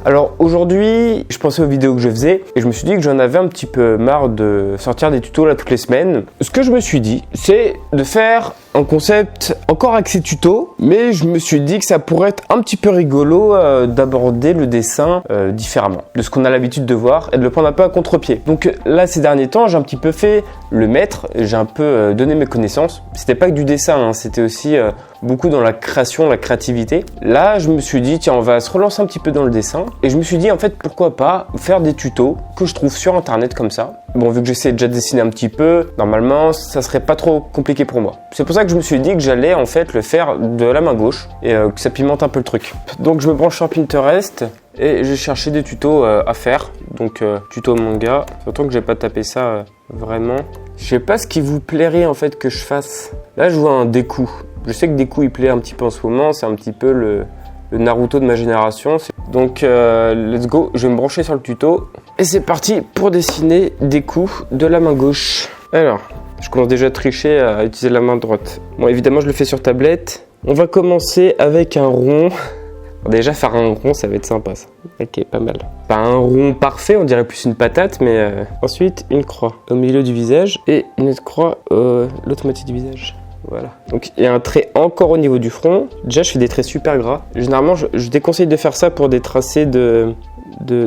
Alors aujourd'hui, je pensais aux vidéos que je faisais et je me suis dit que j'en avais un petit peu marre de sortir des tutos là toutes les semaines. Ce que je me suis dit, c'est de faire un concept encore axé tuto, mais je me suis dit que ça pourrait être un petit peu rigolo d'aborder le dessin différemment de ce qu'on a l'habitude de voir et de le prendre un peu à contre-pied. Donc là, ces derniers temps, j'ai un petit peu fait le maître, j'ai un peu donné mes connaissances. C'était pas que du dessin, hein, c'était aussi beaucoup dans la création, la créativité. Là, je me suis dit, tiens, on va se relancer un petit peu dans le dessin. Et je me suis dit, en fait, pourquoi pas faire des tutos que je trouve sur Internet comme ça. Bon, vu que j'essaie déjà de dessiner un petit peu, normalement, ça serait pas trop compliqué pour moi. C'est pour ça que je me suis dit que j'allais, en fait, le faire de la main gauche et que ça pimente un peu le truc. Donc, je me branche sur Pinterest et j'ai cherché des tutos à faire. Donc, tuto manga. Surtout que j'ai pas tapé ça vraiment. Je sais pas ce qui vous plairait, en fait, que je fasse. Là, je vois un Deku. Je sais que Deku il plaît un petit peu en ce moment, c'est un petit peu le Naruto de ma génération. Donc let's go, je vais me brancher sur le tuto. Et c'est parti pour dessiner Deku de la main gauche. Alors, je commence déjà à tricher à utiliser la main droite. Bon, évidemment je le fais sur tablette. On va commencer avec un rond. Déjà faire un rond ça va être sympa ça. Ok, pas mal. Pas un rond parfait, on dirait plus une patate, mais ensuite une croix au milieu du visage et une autre croix l'autre moitié du visage. Voilà. Donc il y a un trait encore au niveau du front. Déjà je fais des traits super gras. Généralement je déconseille de faire ça pour des tracés de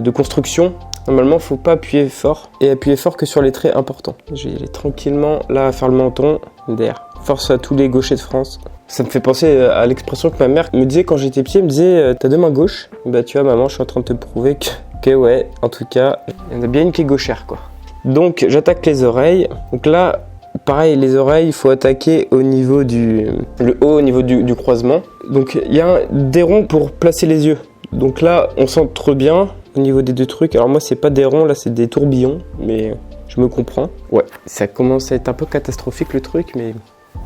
construction. Normalement il ne faut pas appuyer fort et appuyer fort que sur les traits importants. Je vais y aller tranquillement là à faire le menton. D'air. Force à tous les gauchers de France. Ça me fait penser à l'expression que ma mère me disait quand j'étais petit. Elle me disait t'as deux mains gauches. Bah tu vois maman, je suis en train de te prouver que ouais, en tout cas il y en a bien une qui est gauchère quoi. Donc j'attaque les oreilles. Donc là pareil, les oreilles, il faut attaquer au niveau le haut au niveau du croisement. Donc il y a des ronds pour placer les yeux. Donc là, on centre bien au niveau des deux trucs. Alors moi, c'est pas des ronds, là, c'est des tourbillons, mais je me comprends. Ouais, ça commence à être un peu catastrophique le truc, mais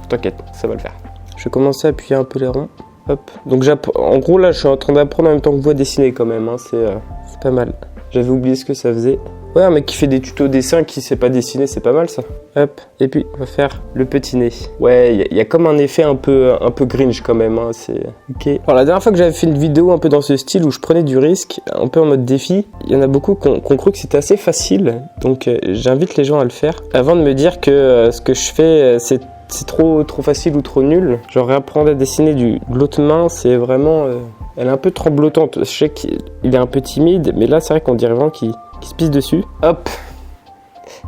t'inquiète, ça va le faire. Je vais commencer à appuyer un peu les ronds. Hop. Donc en gros, là, je suis en train d'apprendre en même temps que vous à dessiner quand même. Hein. C'est pas mal. J'avais oublié ce que ça faisait. Ouais, un mec qui fait des tutos dessin, qui sait pas dessiner, c'est pas mal ça. Hop, et puis on va faire le petit nez. Ouais, il y a comme un effet un peu Grinch quand même, hein, c'est ok. Alors la dernière fois que j'avais fait une vidéo un peu dans ce style où je prenais du risque, un peu en mode défi, il y en a beaucoup qui ont cru que c'était assez facile, donc j'invite les gens à le faire. Avant de me dire que ce que je fais, c'est trop facile ou trop nul. Genre réapprendre à dessiner de l'autre main, c'est vraiment... elle est un peu tremblotante. Je sais qu'il est un peu timide, mais là c'est vrai qu'on dirait vraiment qu'il se pisse dessus. Hop.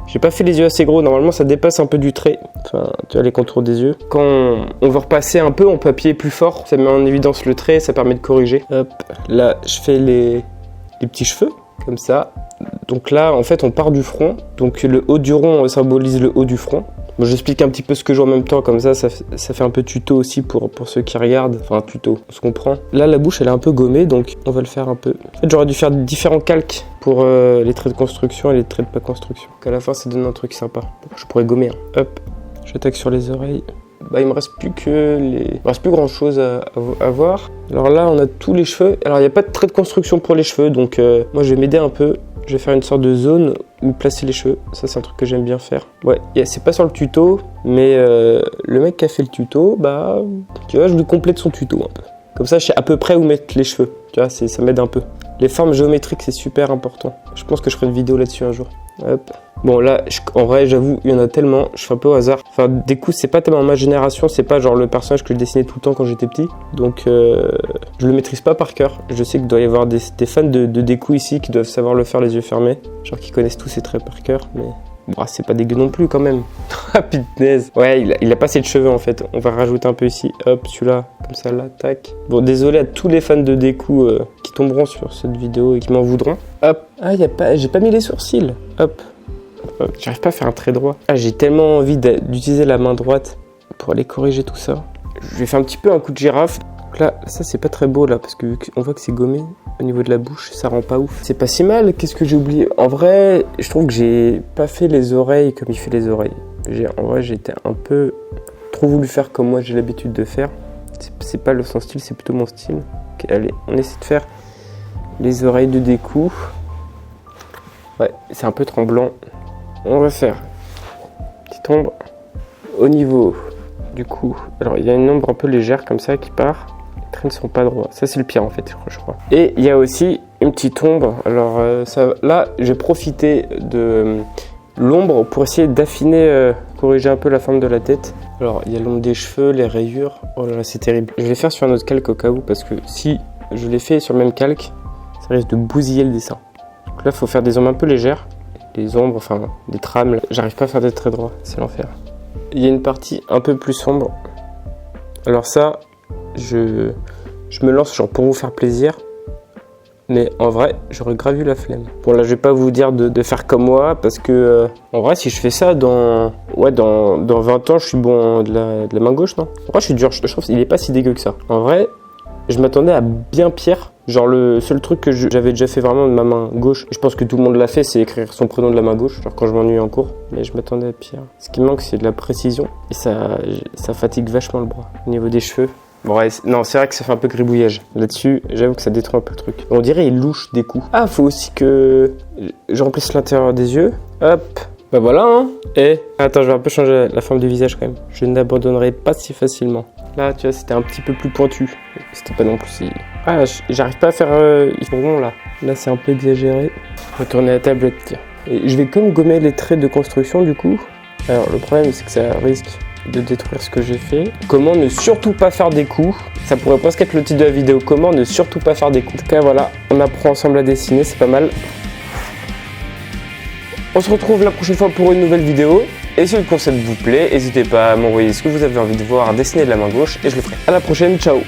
J'ai pas fait les yeux assez gros, normalement ça dépasse un peu du trait. Enfin, tu vois les contours des yeux. Quand on veut repasser un peu, on peut appuyer plus fort. Ça met en évidence le trait, ça permet de corriger. Hop. Là, je fais les petits cheveux, comme ça. Donc là, en fait, on part du front. Donc le haut du rond symbolise le haut du front. Bon, j'explique un petit peu ce que je vois en même temps, comme ça fait un peu tuto aussi pour ceux qui regardent. Enfin, tuto, on se comprend. Là, la bouche, elle est un peu gommée, donc on va le faire un peu. En fait, j'aurais dû faire différents calques pour les traits de construction et les traits de pas construction. Qu'à la fin, ça donne un truc sympa. Je pourrais gommer. Hein. Hop, j'attaque sur les oreilles. Bah, il me reste plus grand chose à voir. Alors là, on a tous les cheveux. Alors, il n'y a pas de trait de construction pour les cheveux, donc moi, je vais m'aider un peu. Je vais faire une sorte de zone où placer les cheveux. Ça, c'est un truc que j'aime bien faire. Ouais, c'est pas sur le tuto, mais le mec qui a fait le tuto, bah, tu vois, je lui complète son tuto un peu. Comme ça, je sais à peu près où mettre les cheveux. Tu vois, ça m'aide un peu. Les formes géométriques, c'est super important. Je pense que je ferai une vidéo là-dessus un jour. Hop. Bon, là, en vrai, j'avoue, il y en a tellement. Je fais un peu au hasard. Enfin, Deku, c'est pas tellement ma génération. C'est pas genre le personnage que je dessinais tout le temps quand j'étais petit. Donc, je le maîtrise pas par cœur. Je sais qu'il doit y avoir des fans de Deku ici qui doivent savoir le faire les yeux fermés. Genre qui connaissent tous ses traits par cœur. Mais bon, c'est pas dégueu non plus quand même. Ah, punaise. Ouais, il a pas assez de cheveux en fait. On va rajouter un peu ici. Hop, celui-là. Comme ça, là, tac. Bon, désolé à tous les fans de Deku qui tomberont sur cette vidéo et qui m'en voudront. Hop. Ah, j'ai pas mis les sourcils. Hop. J'arrive pas à faire un trait droit. Ah, j'ai tellement envie d'utiliser la main droite pour aller corriger tout ça. Je vais faire un petit peu un coup de girafe. Donc là, ça c'est pas très beau là parce que on voit que c'est gommé au niveau de la bouche, ça rend pas ouf. C'est pas si mal. Qu'est-ce que j'ai oublié? En vrai, je trouve que j'ai pas fait les oreilles comme il fait les oreilles. En vrai, j'ai été un peu trop voulu faire comme moi j'ai l'habitude de faire. C'est pas son style, c'est plutôt mon style. Ok, allez, on essaie de faire les oreilles de Deku. Ouais, c'est un peu tremblant. On va faire une petite ombre au niveau du cou. Alors il y a une ombre un peu légère comme ça qui part. traits ne sont pas droits. Ça, c'est le pire en fait, je crois. Et il y a aussi une petite ombre. Alors là, j'ai profité de l'ombre pour essayer d'affiner, corriger un peu la forme de la tête. Alors, il y a l'ombre des cheveux, les rayures. Oh là là, c'est terrible. Je vais faire sur un autre calque au cas où, parce que si je l'ai fait sur le même calque, ça risque de bousiller le dessin. Donc là, il faut faire des ombres un peu légères. Les ombres, enfin, des trames. J'arrive pas à faire des traits droits, c'est l'enfer. Il y a une partie un peu plus sombre. Alors ça, je me lance genre pour vous faire plaisir. Mais en vrai, j'aurais grave eu la flemme. Bon là, je vais pas vous dire de faire comme moi, parce que en vrai, si je fais ça dans 20 ans, je suis bon de la main gauche, non? En vrai, je suis dur, je trouve qu'il est pas si dégueu que ça. En vrai, je m'attendais à bien pire. Genre le seul truc que j'avais déjà fait vraiment de ma main gauche, je pense que tout le monde l'a fait, c'est écrire son prénom de la main gauche, genre quand je m'ennuie en cours. Mais je m'attendais à pire. Ce qui manque, c'est de la précision, et ça fatigue vachement le bras. Au niveau des cheveux, bon, ouais, non, c'est vrai que ça fait un peu gribouillage. Là-dessus, j'avoue que ça détruit un peu le truc. On dirait il louche des coups. Ah, faut aussi que je remplisse l'intérieur des yeux. Hop. Bah voilà, hein. Et attends, je vais un peu changer la forme du visage quand même. Je n'abandonnerai pas si facilement. Là, tu vois, c'était un petit peu plus pointu. C'était pas non plus si... Ah, j'arrive pas à faire... Ils sont ronds, là. Là, c'est un peu exagéré. Retourner à la tablette, tiens. Et je vais comme gommer les traits de construction, du coup. Alors, le problème, c'est que ça risque de détruire ce que j'ai fait. Comment ne surtout pas faire des coups. Ça pourrait presque être le titre de la vidéo. Comment ne surtout pas faire des coups. En tout cas, voilà. On apprend ensemble à dessiner, c'est pas mal. On se retrouve la prochaine fois pour une nouvelle vidéo. Et si le concept vous plaît, n'hésitez pas à m'envoyer ce que vous avez envie de voir dessiner de la main gauche et je le ferai. À la prochaine, ciao!